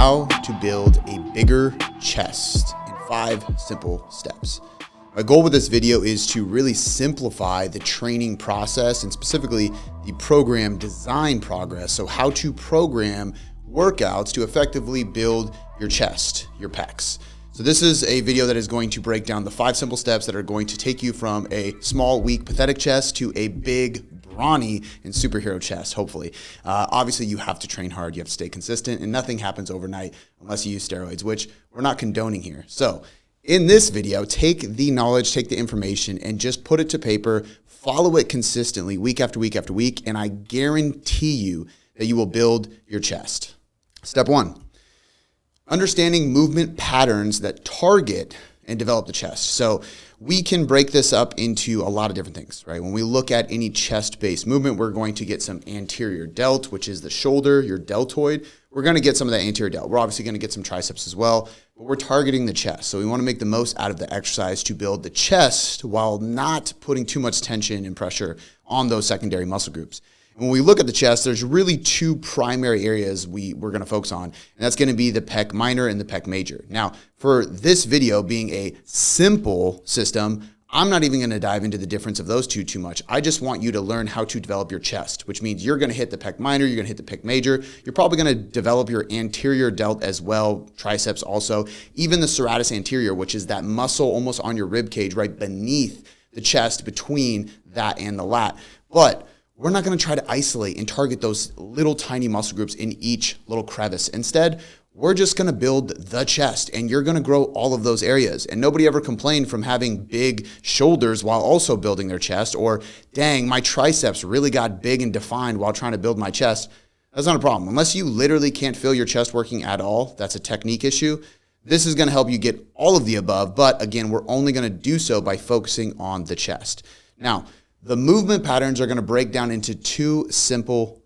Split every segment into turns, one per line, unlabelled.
how to build a bigger chest in 5 simple steps. My goal with this video is to really simplify the training process and specifically the program design progress. So how to program workouts to effectively build your chest, your pecs. So this is a video that is going to break down the 5 simple steps that are going to take you from a small, weak, pathetic chest to a big, brawny, and superhero chest, hopefully. Obviously, you have to train hard, you have to stay consistent, and nothing happens overnight unless you use steroids, which we're not condoning here. So in this video, take the knowledge, take the information, and just put it to paper, follow it consistently week after week after week, and I guarantee you that you will build your chest. Step 1. Understanding movement patterns that target and develop the chest. So we can break this up into a lot of different things, right? When we look at any chest-based movement, we're going to get some anterior delt, which is the shoulder, your deltoid. We're going to get some of that anterior delt. We're obviously going to get some triceps as well, but we're targeting the chest. So we want to make the most out of the exercise to build the chest while not putting too much tension and pressure on those secondary muscle groups. When we look at the chest, there's really 2 primary areas we're going to focus on, and that's going to be the pec minor and the pec major. Now, for this video being a simple system, I'm not even going to dive into the difference of those two too much. I just want you to learn how to develop your chest, which means you're going to hit the pec minor, you're going to hit the pec major. You're probably going to develop your anterior delt as well, triceps also, even the serratus anterior, which is that muscle almost on your rib cage right beneath the chest between that and the lat. But we're not going to try to isolate and target those little tiny muscle groups in each little crevice. Instead, we're just going to build the chest, and you're going to grow all of those areas. And nobody ever complained from having big shoulders while also building their chest, or dang, my triceps really got big and defined while trying to build my chest. That's not a problem. Unless you literally can't feel your chest working at all, that's a technique issue. This is going to help you get all of the above, but again, we're only going to do so by focusing on the chest. Now, the movement patterns are going to break down into 2 simple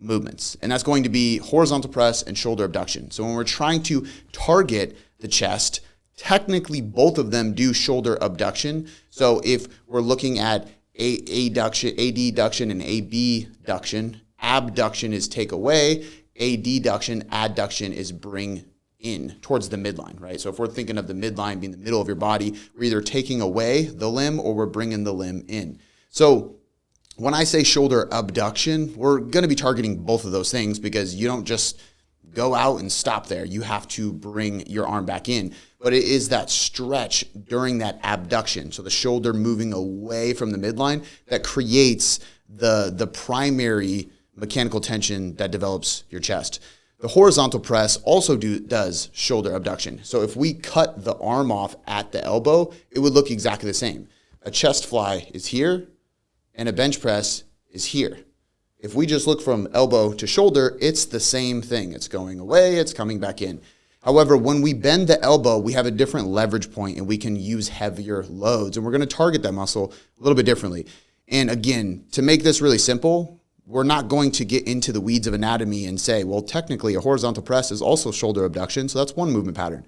movements, and that's going to be horizontal press and shoulder abduction. So when we're trying to target the chest, technically both of them do shoulder abduction. So if we're looking at adduction and abduction, abduction is take away, adduction is bring in towards the midline, right? So if we're thinking of the midline being the middle of your body, we're either taking away the limb or we're bringing the limb in. So when I say shoulder abduction, we're going to be targeting both of those things because you don't just go out and stop there. You have to bring your arm back in. But it is that stretch during that abduction, so the shoulder moving away from the midline, that creates the primary mechanical tension that develops your chest. The horizontal press also does shoulder abduction. So if we cut the arm off at the elbow, it would look exactly the same. A chest fly is here, and a bench press is here. If we just look from elbow to shoulder, it's the same thing. It's going away, it's coming back in. However, when we bend the elbow, we have a different leverage point and we can use heavier loads, and we're going to target that muscle a little bit differently. And again, to make this really simple, we're not going to get into the weeds of anatomy and say, well, technically a horizontal press is also shoulder abduction, so that's one movement pattern.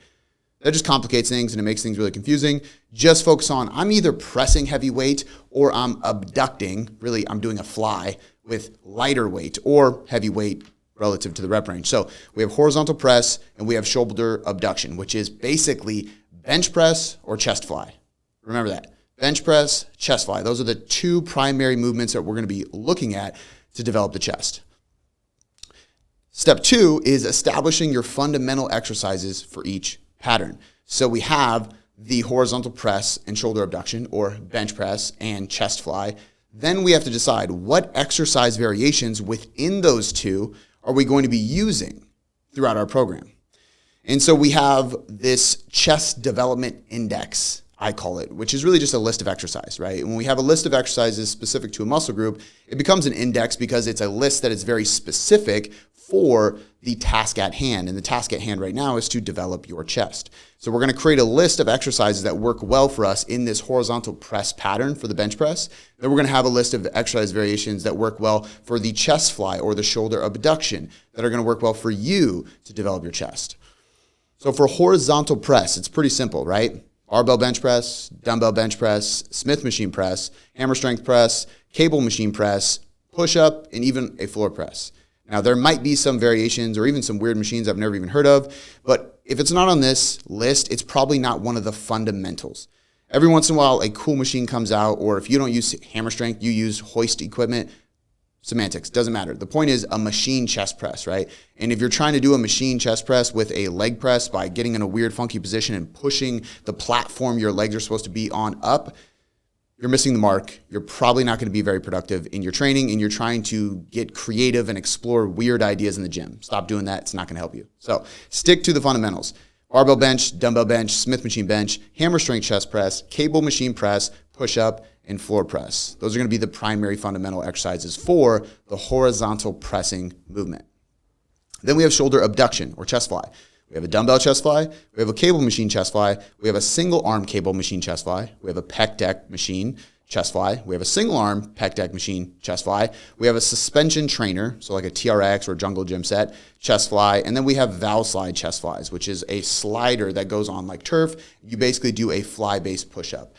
That just complicates things and it makes things really confusing. Just focus on, I'm either pressing heavy weight or I'm abducting, really I'm doing a fly with lighter weight or heavy weight relative to the rep range. So we have horizontal press and we have shoulder abduction, which is basically bench press or chest fly. Remember that. Bench press, chest fly. Those are the 2 primary movements that we're going to be looking at to develop the chest. Step 2 is establishing your fundamental exercises for each pattern. So we have the horizontal press and shoulder abduction, or bench press and chest fly. Then we have to decide what exercise variations within those 2 are we going to be using throughout our program. And so we have this chest development index, I call it, which is really just a list of exercise, right? And when we have a list of exercises specific to a muscle group, it becomes an index because it's a list that is very specific for the task at hand. And the task at hand right now is to develop your chest. So we're going to create a list of exercises that work well for us in this horizontal press pattern for the bench press. Then we're going to have a list of exercise variations that work well for the chest fly or the shoulder abduction that are going to work well for you to develop your chest. So for horizontal press, it's pretty simple, right? Barbell bench press, dumbbell bench press, Smith machine press, hammer strength press, cable machine press, push-up, and even a floor press. Now, there might be some variations or even some weird machines I've never even heard of, but if it's not on this list, it's probably not one of the fundamentals. Every once in a while, a cool machine comes out, or if you don't use hammer strength, you use hoist equipment. Semantics, doesn't matter. The point is a machine chest press, right? And if you're trying to do a machine chest press with a leg press by getting in a weird funky position and pushing the platform your legs are supposed to be on up, you're missing the mark. You're probably not going to be very productive in your training, and you're trying to get creative and explore weird ideas in the gym. Stop doing that. It's not going to help you. So stick to the fundamentals. Barbell bench, dumbbell bench, Smith machine bench, hammer strength chest press, cable machine press, push-up, and floor press. Those are going to be the primary fundamental exercises for the horizontal pressing movement. Then we have shoulder abduction or chest fly. We have a dumbbell chest fly. We have a cable machine chest fly. We have a single arm cable machine chest fly. We have a pec deck machine chest fly. We have a single arm pec deck machine chest fly. We have a suspension trainer, so like a TRX or jungle gym set chest fly. And then we have valve slide chest flies, which is a slider that goes on like turf. You basically do a fly-based push-up.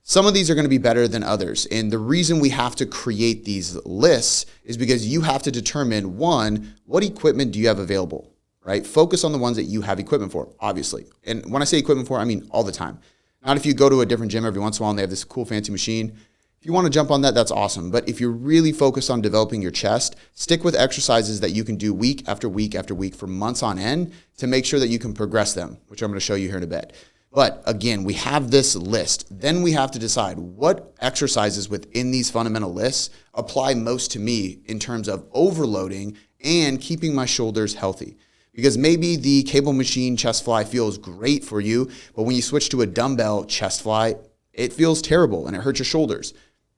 Some of these are going to be better than others. And the reason we have to create these lists is because you have to determine, one, what equipment do you have available, right? Focus on the ones that you have equipment for, obviously. And when I say equipment for, I mean all the time. Not if you go to a different gym every once in a while and they have this cool fancy machine. If you want to jump on that, that's awesome. But if you're really focused on developing your chest, stick with exercises that you can do week after week after week for months on end to make sure that you can progress them, which I'm going to show you here in a bit. But again, we have this list. Then we have to decide what exercises within these fundamental lists apply most to me in terms of overloading and keeping my shoulders healthy. Because maybe the cable machine chest fly feels great for you, but when you switch to a dumbbell chest fly, it feels terrible and it hurts your shoulders.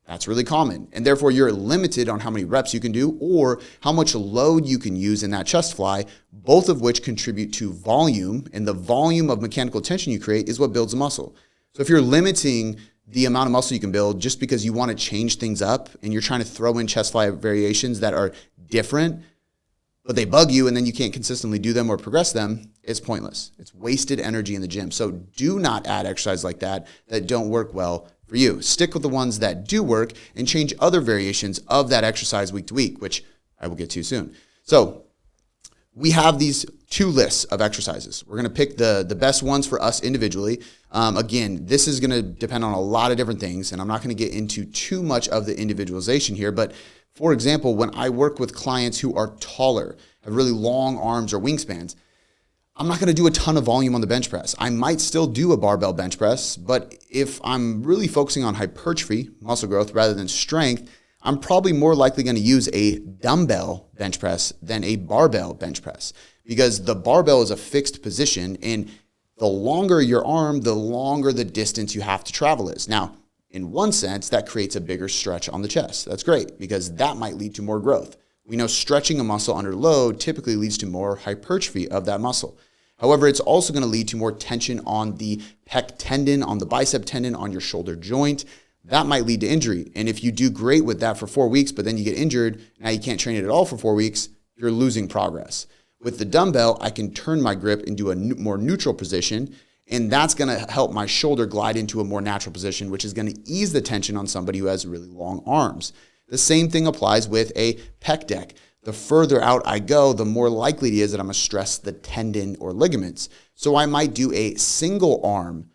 That's really common. And therefore, you're limited on how many reps you can do or how much load you can use in that chest fly, both of which contribute to volume. And the volume of mechanical tension you create is what builds the muscle. So if you're limiting the amount of muscle you can build just because you want to change things up and you're trying to throw in chest fly variations that are different, but they bug you and then you can't consistently do them or progress them, it's pointless. It's wasted energy in the gym. So do not add exercises like that don't work well for you. Stick with the ones that do work and change other variations of that exercise week to week, which I will get to soon. So we have these two lists of exercises. We're going to pick the best ones for us individually. Again, this is going to depend on a lot of different things, and I'm not going to get into too much of the individualization here. But for example, when I work with clients who are taller, have really long arms or wingspans, I'm not going to do a ton of volume on the bench press. I might still do a barbell bench press, but if I'm really focusing on hypertrophy, muscle growth, rather than strength, I'm probably more likely going to use a dumbbell bench press than a barbell bench press because the barbell is a fixed position, and the longer your arm, the longer the distance you have to travel is. Now, in one sense, that creates a bigger stretch on the chest. That's great because that might lead to more growth. We know stretching a muscle under load typically leads to more hypertrophy of that muscle. However, it's also going to lead to more tension on the pec tendon, on the bicep tendon, on your shoulder joint. That might lead to injury. And if you do great with that for 4 weeks, but then you get injured, now you can't train it at all for 4 weeks, you're losing progress. With the dumbbell, I can turn my grip into a more neutral position, and that's going to help my shoulder glide into a more natural position, which is going to ease the tension on somebody who has really long arms. The same thing applies with a pec deck. The further out I go, the more likely it is that I'm going to stress the tendon or ligaments. So I might do a single arm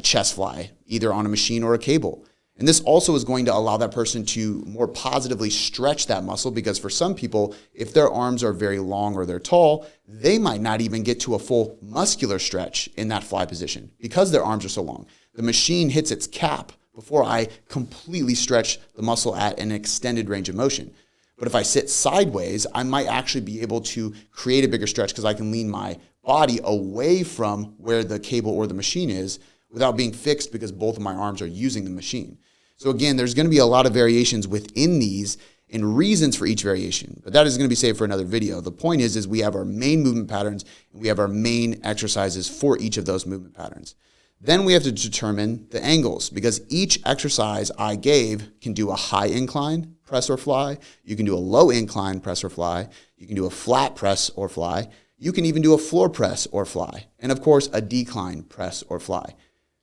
chest fly, either on a machine or a cable. And this also is going to allow that person to more positively stretch that muscle because for some people, if their arms are very long or they're tall, they might not even get to a full muscular stretch in that fly position because their arms are so long. The machine hits its cap before I completely stretch the muscle at an extended range of motion. But if I sit sideways, I might actually be able to create a bigger stretch because I can lean my body away from where the cable or the machine is without being fixed because both of my arms are using the machine. So again, there's going to be a lot of variations within these and reasons for each variation, but that is going to be saved for another video. The point is we have our main movement patterns and we have our main exercises for each of those movement patterns. Then we have to determine the angles because each exercise I gave can do a high incline press or fly. You can do a low incline press or fly. You can do a flat press or fly. You can even do a floor press or fly. And of course, a decline press or fly.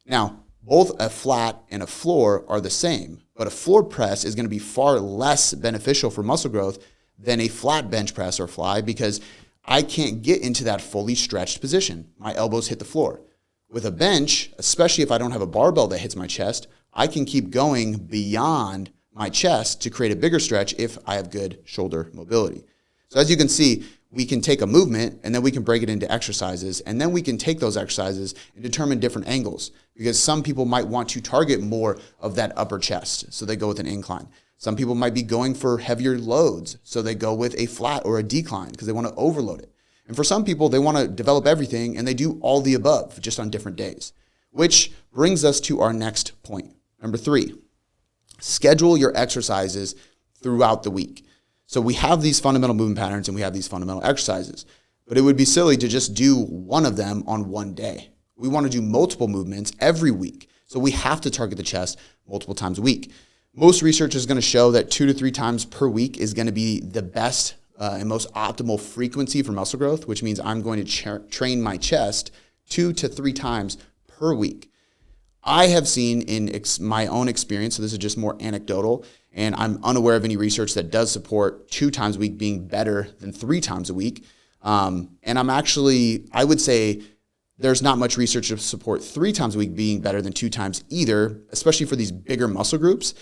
Now, both a flat and a floor are the same, but a floor press is going to be far less beneficial for muscle growth than a flat bench press or fly because I can't get into that fully stretched position. My elbows hit the floor. With a bench, especially if I don't have a barbell that hits my chest, I can keep going beyond my chest to create a bigger stretch if I have good shoulder mobility. So as you can see, we can take a movement and then we can break it into exercises, and then we can take those exercises and determine different angles, because some people might want to target more of that upper chest, so they go with an incline. Some people might be going for heavier loads, so they go with a flat or a decline because they want to overload it. And for some people, they want to develop everything and they do all the above just on different days, which brings us to our next point. Number 3, schedule your exercises throughout the week. So we have these fundamental movement patterns and we have these fundamental exercises, but it would be silly to just do one of them on one day. We want to do multiple movements every week. So we have to target the chest multiple times a week. Most research is going to show that 2 to 3 times per week is going to be the best and most optimal frequency for muscle growth, which means I'm going to train my chest 2 to 3 times per week. I have seen in my own experience, so this is just more anecdotal, and I'm unaware of any research that does support 2 times a week being better than 3 times a week. And I would say there's not much research to support 3 times a week being better than 2 times either, especially for these bigger muscle groups.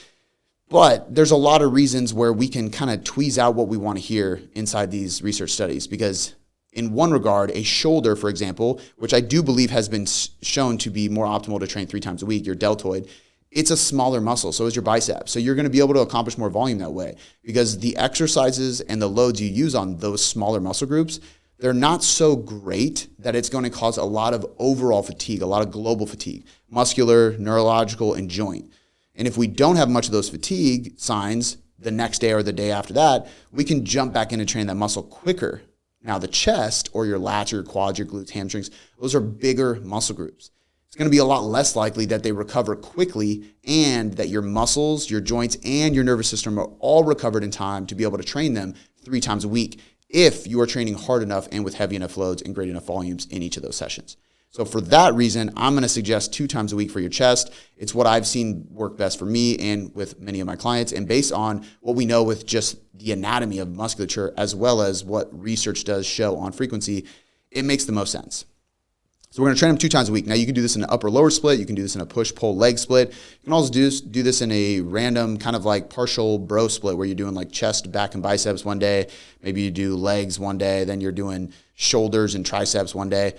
But there's a lot of reasons where we can kind of tweeze out what we want to hear inside these research studies, because in one regard, a shoulder, for example, which I do believe has been shown to be more optimal to train 3 times a week, your deltoid, it's a smaller muscle, so is your bicep. So you're going to be able to accomplish more volume that way, because the exercises and the loads you use on those smaller muscle groups, they're not so great that it's going to cause a lot of overall fatigue, a lot of global fatigue, muscular, neurological, and joint. And if we don't have much of those fatigue signs the next day or the day after that, we can jump back in and train that muscle quicker. Now, the chest or your lats, your quads, your glutes, hamstrings, those are bigger muscle groups. It's going to be a lot less likely that they recover quickly and that your muscles, your joints, and your nervous system are all recovered in time to be able to train them 3 times a week if you are training hard enough and with heavy enough loads and great enough volumes in each of those sessions. So for that reason, I'm going to suggest 2 times a week for your chest. It's what I've seen work best for me and with many of my clients. And based on what we know with just the anatomy of musculature, as well as what research does show on frequency, it makes the most sense. So we're going to train them 2 times a week. Now you can do this in an upper-lower split. You can do this in a push-pull-leg split. You can also do this in a random kind of like partial bro split where you're doing like chest, back, and biceps one day. Maybe you do legs one day. Then you're doing shoulders and triceps one day.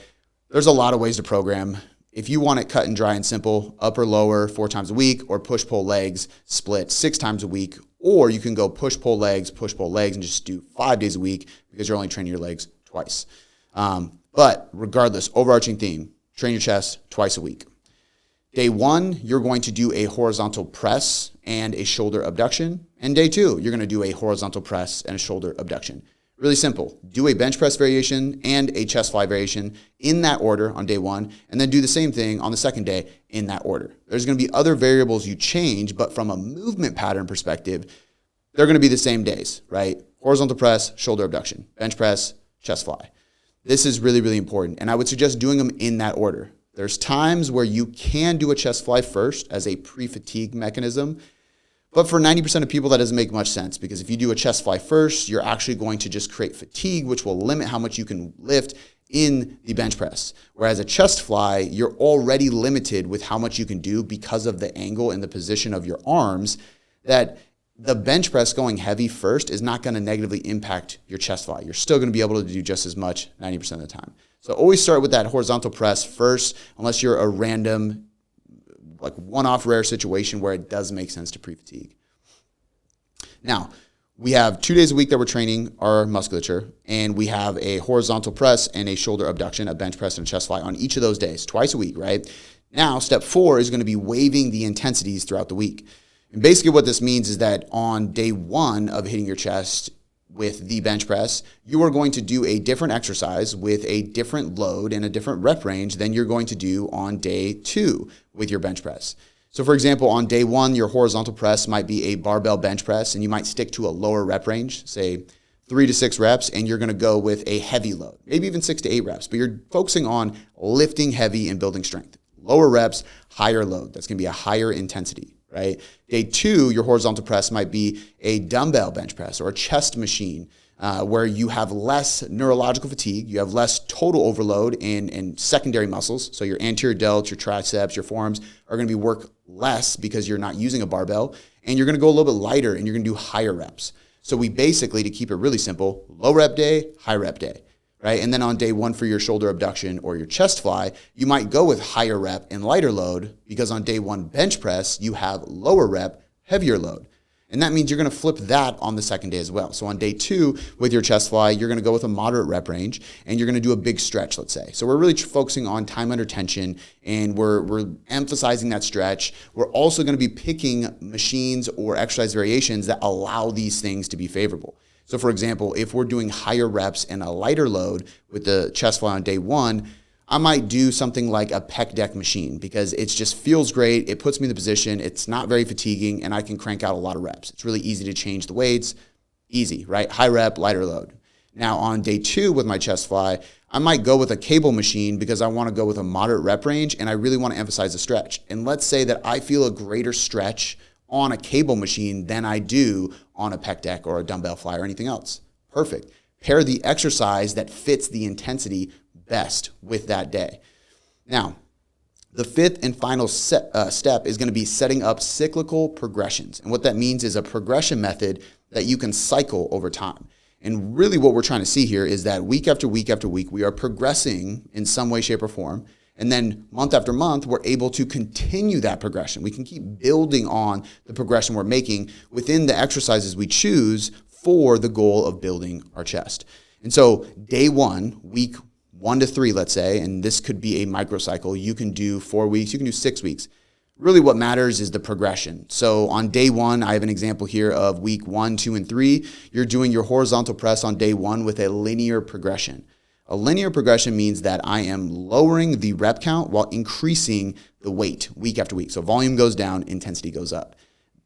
There's a lot of ways to program. If you want it cut and dry and simple, upper-lower 4 times a week, or push-pull-legs split 6 times a week, or you can go push-pull-legs, and just do 5 days a week because you're only training your legs twice. But regardless, overarching theme, train your chest twice a week. Day 1, you're going to do a horizontal press and a shoulder abduction. And day 2, you're going to do a horizontal press and a shoulder abduction. Really simple. Do a bench press variation and a chest fly variation in that order on day 1, and then do the same thing on the second day in that order. There's going to be other variables you change, but from a movement pattern perspective, they're going to be the same days, right? Horizontal press, shoulder abduction, bench press, chest fly. This is really, really important, and I would suggest doing them in that order. There's times where you can do a chest fly first as a pre-fatigue mechanism, but for 90% of people, that doesn't make much sense, because if you do a chest fly first, you're actually going to just create fatigue, which will limit how much you can lift in the bench press. Whereas a chest fly, you're already limited with how much you can do because of the angle and the position of your arms, that the bench press going heavy first is not going to negatively impact your chest fly. You're still going to be able to do just as much 90% of the time. So always start with that horizontal press first, unless you're a random, like one-off rare situation where it does make sense to pre-fatigue. Now, we have 2 days a week that we're training our musculature, and we have a horizontal press and a shoulder abduction, a bench press and a chest fly on each of those days, twice a week, right? Now, step 4 is going to be waiving the intensities throughout the week. And basically what this means is that on day 1 of hitting your chest with the bench press, you are going to do a different exercise with a different load and a different rep range than you're going to do on day 2 with your bench press. So for example, on day 1, your horizontal press might be a barbell bench press, and you might stick to a lower rep range, say 3 to 6 reps, and you're going to go with a heavy load, maybe even 6 to 8 reps, but you're focusing on lifting heavy and building strength. Lower reps, higher load. That's going to be a higher intensity, right? Day 2, your horizontal press might be a dumbbell bench press or a chest machine, where you have less neurological fatigue, you have less total overload in secondary muscles. So your anterior delts, your triceps, your forearms are going to be work less because you're not using a barbell, and you're going to go a little bit lighter and you're going to do higher reps. So we basically, to keep it really simple, low rep day, high rep day, right? And then on day 1 for your shoulder abduction or your chest fly, you might go with higher rep and lighter load because on day 1 bench press, you have lower rep, heavier load. And that means you're going to flip that on the second day as well. So on day 2 with your chest fly, you're going to go with a moderate rep range and you're going to do a big stretch, let's say. So we're really focusing on time under tension and we're emphasizing that stretch. We're also going to be picking machines or exercise variations that allow these things to be favorable. So for example, if we're doing higher reps and a lighter load with the chest fly on day 1, I might do something like a pec deck machine because it just feels great. It puts me in the position. It's not very fatiguing and I can crank out a lot of reps. It's really easy to change the weights. Easy, right? High rep, lighter load. Now on day 2 with my chest fly, I might go with a cable machine because I want to go with a moderate rep range and I really want to emphasize the stretch. And let's say that I feel a greater stretch on a cable machine than I do on a pec deck or a dumbbell fly or anything else. Perfect. Pair the exercise that fits the intensity best with that day. Now, the 5th and final step is going to be setting up cyclical progressions. And what that means is a progression method that you can cycle over time. And really what we're trying to see here is that week after week after week, we are progressing in some way, shape, or form. And then month after month, we're able to continue that progression. We can keep building on the progression we're making within the exercises we choose for the goal of building our chest. And so day 1, week 1 to 3, let's say, and this could be a microcycle. You can do 4 weeks, you can do 6 weeks. Really what matters is the progression. So on day 1, I have an example here of week 1, 2, and 3. You're doing your horizontal press on day 1 with a linear progression. A linear progression means that I am lowering the rep count while increasing the weight week after week. So volume goes down, intensity goes up.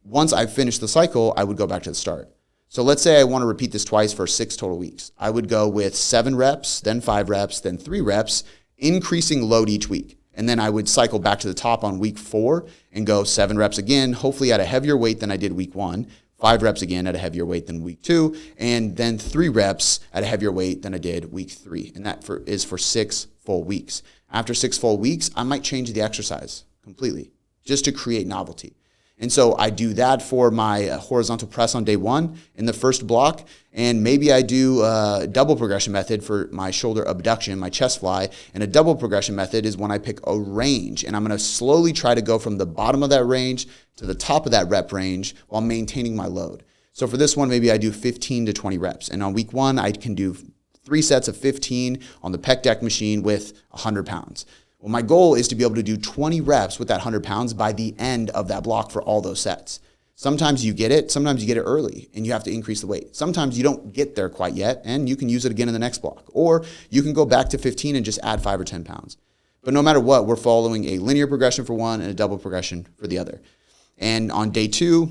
Once I finish the cycle, I would go back to the start. So let's say I want to repeat this twice for 6 total weeks. I would go with 7 reps, then 5 reps, then 3 reps, increasing load each week. And then I would cycle back to the top on week 4 and go 7 reps again, hopefully at a heavier weight than I did week 1, 5 reps again at a heavier weight than week 2, and then 3 reps at a heavier weight than I did week 3. And that is for 6 full weeks. After 6 full weeks, I might change the exercise completely just to create novelty. And so I do that for my horizontal press on day 1 in the first block. And maybe I do a double progression method for my shoulder abduction, my chest fly. And a double progression method is when I pick a range. And I'm going to slowly try to go from the bottom of that range to the top of that rep range while maintaining my load. So for this one, maybe I do 15 to 20 reps. And on week 1, I can do 3 sets of 15 on the pec deck machine with 100 pounds. Well, my goal is to be able to do 20 reps with that 100 pounds by the end of that block for all those sets. Sometimes you get it early and you have to increase the weight. Sometimes you don't get there quite yet and you can use it again in the next block. Or you can go back to 15 and just add 5 or 10 pounds. But no matter what, we're following a linear progression for one and a double progression for the other. And on day 2,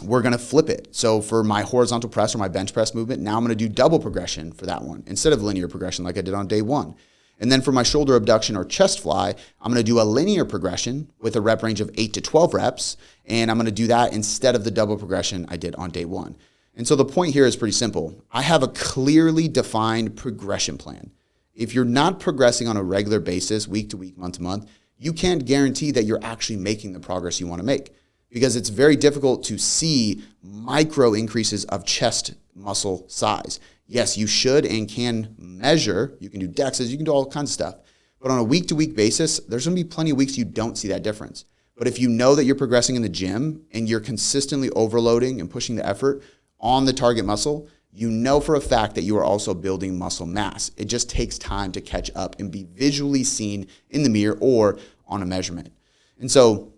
we're going to flip it. So for my horizontal press or my bench press movement, now I'm going to do double progression for that one instead of linear progression like I did on day 1. And then for my shoulder abduction or chest fly, I'm going to do a linear progression with a rep range of 8 to 12 reps. And I'm going to do that instead of the double progression I did on day 1. And so the point here is pretty simple. I have a clearly defined progression plan. If you're not progressing on a regular basis, week to week, month to month, you can't guarantee that you're actually making the progress you want to make because it's very difficult to see micro increases of chest muscle size. Yes, you should and can measure. You can do DEXs, you can do all kinds of stuff. But on a week-to-week basis, there's going to be plenty of weeks you don't see that difference. But if you know that you're progressing in the gym and you're consistently overloading and pushing the effort on the target muscle, you know for a fact that you are also building muscle mass. It just takes time to catch up and be visually seen in the mirror or on a measurement. And so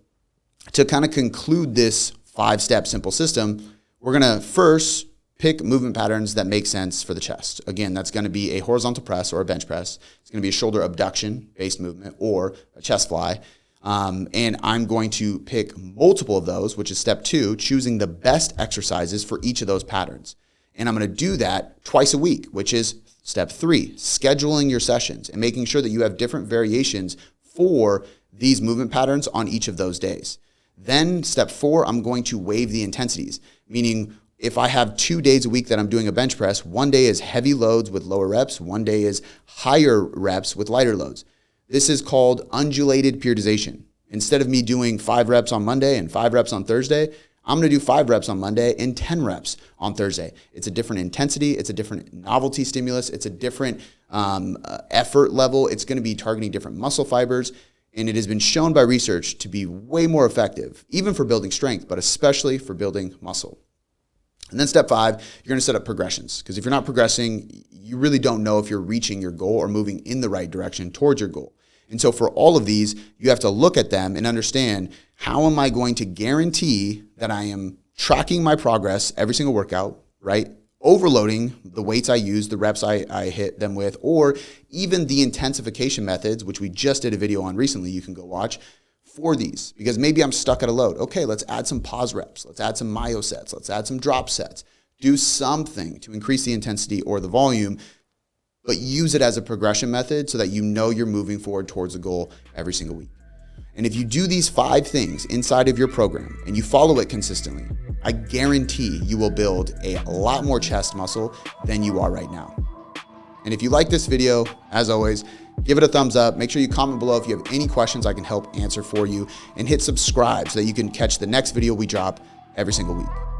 to kind of conclude this 5-step simple system, we're going to first pick movement patterns that make sense for the chest. Again, that's going to be a horizontal press or a bench press. It's going to be a shoulder abduction-based movement or a chest fly. And I'm going to pick multiple of those, which is step 2, choosing the best exercises for each of those patterns. And I'm going to do that twice a week, which is step 3, scheduling your sessions and making sure that you have different variations for these movement patterns on each of those days. Then step 4, I'm going to waive the intensities, meaning if I have 2 days a week that I'm doing a bench press, one day is heavy loads with lower reps, one day is higher reps with lighter loads. This is called undulated periodization. Instead of me doing 5 reps on Monday and 5 reps on Thursday, I'm going to do 5 reps on Monday and 10 reps on Thursday. It's a different intensity. It's a different novelty stimulus. It's a different effort level. It's going to be targeting different muscle fibers. And it has been shown by research to be way more effective, even for building strength, but especially for building muscle. And then step 5, you're going to set up progressions. Because if you're not progressing, you really don't know if you're reaching your goal or moving in the right direction towards your goal. And so for all of these, you have to look at them and understand, how am I going to guarantee that I am tracking my progress every single workout, right? Overloading the weights I use, the reps I hit them with, or even the intensification methods, which we just did a video on recently, you can go watch, for these. Because maybe I'm stuck at a load. Okay, let's add some pause reps. Let's add some myo sets. Let's add some drop sets. Do something to increase the intensity or the volume, but use it as a progression method so that you know you're moving forward towards a goal every single week. And if you do these 5 things inside of your program and you follow it consistently, I guarantee you will build a lot more chest muscle than you are right now. And if you like this video, as always, give it a thumbs up. Make sure you comment below if you have any questions I can help answer for you, and hit subscribe so that you can catch the next video we drop every single week.